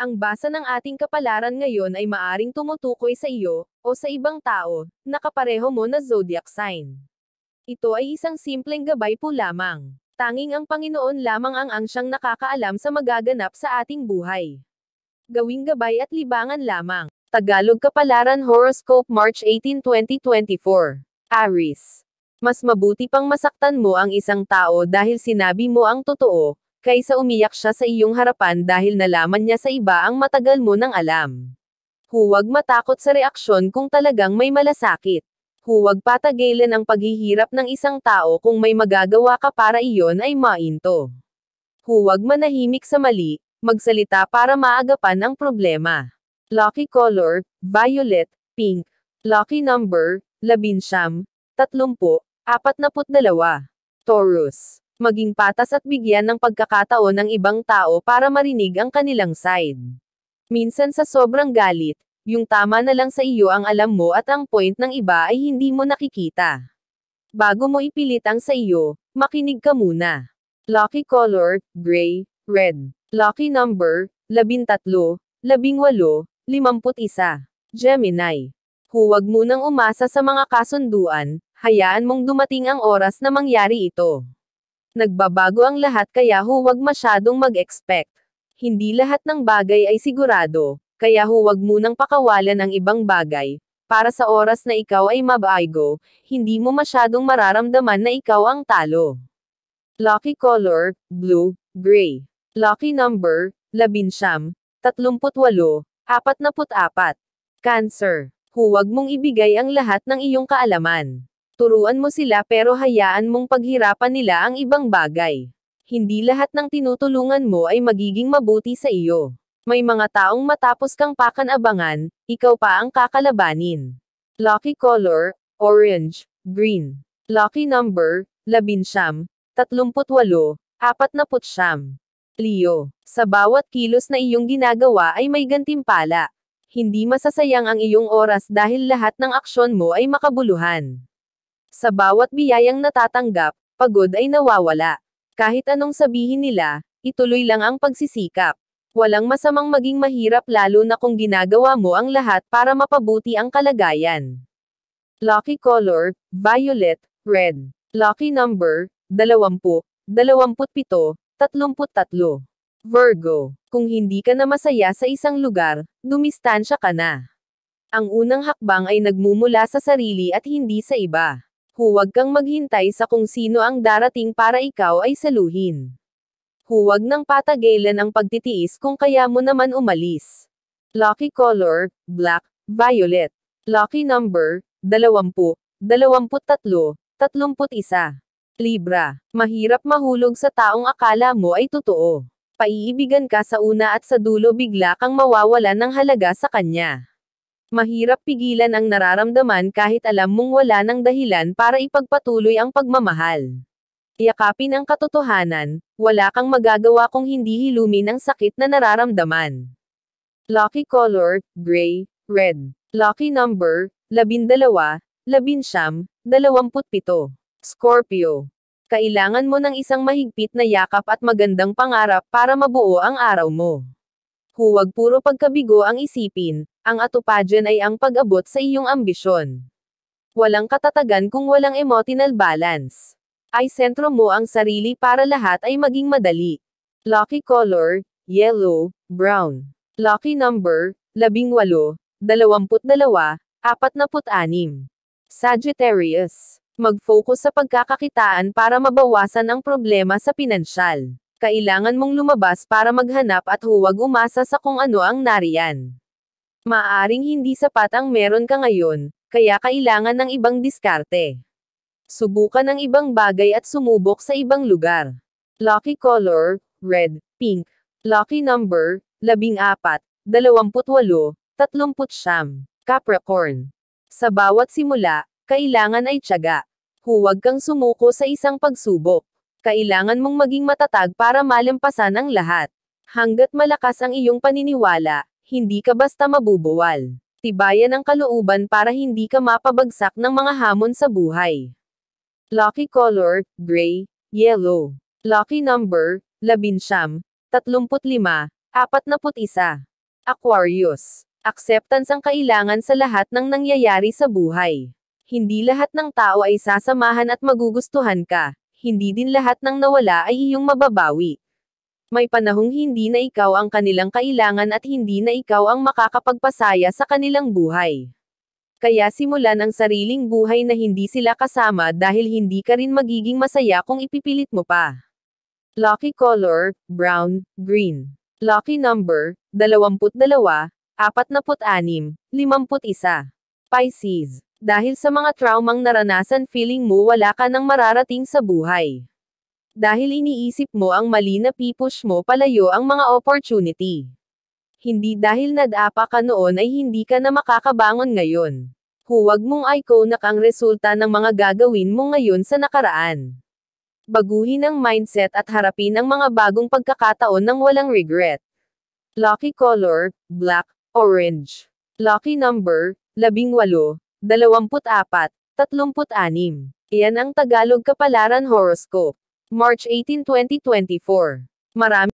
Ang basa ng ating kapalaran ngayon ay maaring tumutukoy sa iyo, o sa ibang tao, na kapareho mo na zodiac sign. Ito ay isang simpleng gabay po lamang. Tanging ang Panginoon lamang ang siyang nakakaalam sa magaganap sa ating buhay. Gawing gabay at libangan lamang. Tagalog Kapalaran Horoscope March 18, 2024. Aries. Mas mabuti pang masaktan mo ang isang tao dahil sinabi mo ang totoo, kaysa umiyak siya sa iyong harapan dahil nalaman niya sa iba ang matagal mo nang alam. Huwag matakot sa reaksyon kung talagang may malasakit. Huwag patagilan ang paghihirap ng isang tao kung may magagawa ka para iyon ay mainto. Huwag manahimik sa mali, magsalita para maagapan ang problema. Lucky color, violet, pink. Lucky number, 11, 30, 42. Taurus. Maging patas at bigyan ng pagkakataon ng ibang tao para marinig ang kanilang side. Minsan sa sobrang galit, yung tama na lang sa iyo ang alam mo at ang point ng iba ay hindi mo nakikita. Bago mo ipilit ang sa iyo, makinig ka muna. Lucky color, gray, red. Lucky number, 13, 18, 51. Gemini. Huwag munang umasa sa mga kasunduan, hayaan mong dumating ang oras na mangyari ito. Nagbabago ang lahat kaya huwag masyadong mag-expect. Hindi lahat ng bagay ay sigurado, kaya huwag munang pakawalan ang ibang bagay. Para sa oras na ikaw ay mabago, hindi mo masyadong mararamdaman na ikaw ang talo. Lucky color, blue, gray. Lucky number, 11, 38, 44. Cancer. Huwag mong ibigay ang lahat ng iyong kaalaman. Turuan mo sila pero hayaan mong paghirapan nila ang ibang bagay. Hindi lahat ng tinutulungan mo ay magiging mabuti sa iyo. May mga taong matapos kang pakanabangan, ikaw pa ang kakalabanin. Lucky color, orange, green. Lucky number, 11, 38, 49. Leo. Sa bawat kilos na iyong ginagawa ay may gantimpala. Hindi masasayang ang iyong oras dahil lahat ng aksyon mo ay makabuluhan. Sa bawat biyayang natatanggap, pagod ay nawawala. Kahit anong sabihin nila, ituloy lang ang pagsisikap. Walang masamang maging mahirap lalo na kung ginagawa mo ang lahat para mapabuti ang kalagayan. Lucky color, violet, red. Lucky number, 20, 27, 33. Virgo. Kung hindi ka na masaya sa isang lugar, dumistansya ka na. Ang unang hakbang ay nagmumula sa sarili at hindi sa iba. Huwag kang maghintay sa kung sino ang darating para ikaw ay saluhin. Huwag nang patagilan ang pagtitiis kung kaya mo naman umalis. Lucky color, black, violet. Lucky number, 20, 23, 31. Libra. Mahirap mahulog sa taong akala mo ay totoo. Paiibigan ka sa una at sa dulo bigla kang mawawalan ng halaga sa kanya. Mahirap pigilan ang nararamdaman kahit alam mong wala ng dahilan para ipagpatuloy ang pagmamahal. Yakapin ang katotohanan, wala kang magagawa kung hindi hilumin ang sakit na nararamdaman. Lucky color, gray, red. Lucky number, 12, 11, 27. Scorpio. Kailangan mo ng isang mahigpit na yakap at magandang pangarap para mabuo ang araw mo. Huwag puro pagkabigo ang isipin, ang atupajan ay ang pag-abot sa iyong ambisyon. Walang katatagan kung walang emotional balance. Ay sentro mo ang sarili para lahat ay maging madali. Lucky color, yellow, brown. Lucky number, 18, 22, 46. Sagittarius. Mag-focus sa pagkakakitaan para mabawasan ang problema sa pinansyal. Kailangan mong lumabas para maghanap at huwag umasa sa kung ano ang nariyan. Maaaring hindi sapat ang meron ka ngayon, kaya kailangan ng ibang diskarte. Subukan ng ibang bagay at sumubok sa ibang lugar. Lucky color, red, pink. Lucky number, 14, 28, 30. Capricorn. Sa bawat simula, kailangan ay tiyaga. Huwag kang sumuko sa isang pagsubok. Kailangan mong maging matatag para malampasan ang lahat. Hanggat malakas ang iyong paniniwala, hindi ka basta mabubuwal. Tibayan ang kalooban para hindi ka mapabagsak ng mga hamon sa buhay. Lucky color, gray, yellow. Lucky number, 11, 35, 41. Aquarius. Acceptance ang kailangan sa lahat ng nangyayari sa buhay. Hindi lahat ng tao ay sasamahan at magugustuhan ka. Hindi din lahat ng nawala ay iyong mababawi. May panahong hindi na ikaw ang kanilang kailangan at hindi na ikaw ang makakapagpasaya sa kanilang buhay. Kaya simulan ang sariling buhay na hindi sila kasama dahil hindi ka rin magiging masaya kung ipipilit mo pa. Lucky color, brown, green. Lucky number, 22, 46, 51. Pisces. Dahil sa mga traumang naranasan, feeling mo wala ka nang mararating sa buhay. Dahil iniisip mo ang mali na pipush mo palayo ang mga opportunity. Hindi dahil nadapa ka noon ay hindi ka na makakabangon ngayon. Huwag mong iconic ang resulta ng mga gagawin mo ngayon sa nakaraan. Baguhin ang mindset at harapin ang mga bagong pagkakataon ng walang regret. Lucky color, black, orange. Lucky number, 18, 24, 36. Iyan ang Tagalog Kapalaran Horoscope. March 18, 2024. Marami